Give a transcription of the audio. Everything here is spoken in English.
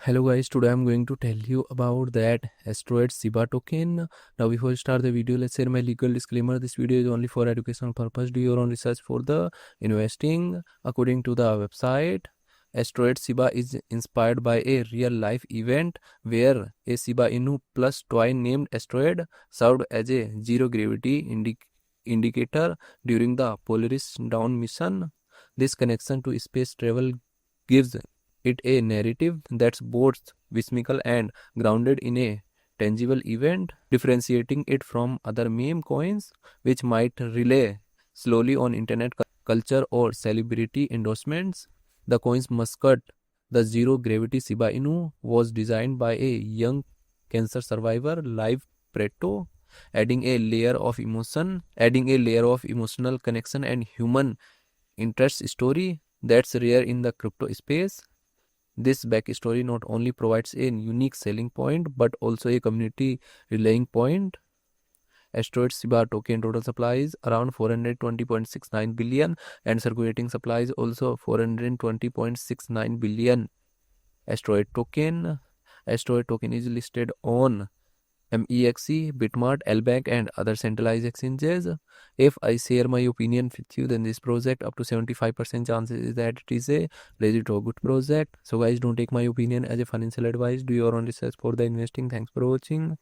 Hello guys, today I'm going to tell you about that Asteroid Shiba token. Now before we start the video, let's share my legal disclaimer. This video is only for educational purpose. Do your own research for the investing. According to the website, Asteroid Shiba is inspired by a real life event where a Shiba Inu plus toy named Asteroid served as a zero gravity indicator during the Polaris down mission. This connection to space travel gives it a narrative that's both whimsical and grounded in a tangible event, differentiating it from other meme coins, which might rely slowly on internet culture or celebrity endorsements. The coin's mascot, the zero gravity Shiba Inu, was designed by a young cancer survivor, Live Preto, adding a layer of emotional connection and human interest story that's rare in the crypto space. This backstory not only provides a unique selling point but also a community rallying point. Asteroid Shiba token total supply is around 420.69 billion and circulating supply is also 420.69 billion. Asteroid token is listed on MEXC, Bitmart, LBank and other centralized exchanges. If I share my opinion with you, then this project up to 75% chances is that it is a legit or good project. So guys, don't take my opinion as a financial advice. Do your own research for the investing. Thanks for watching.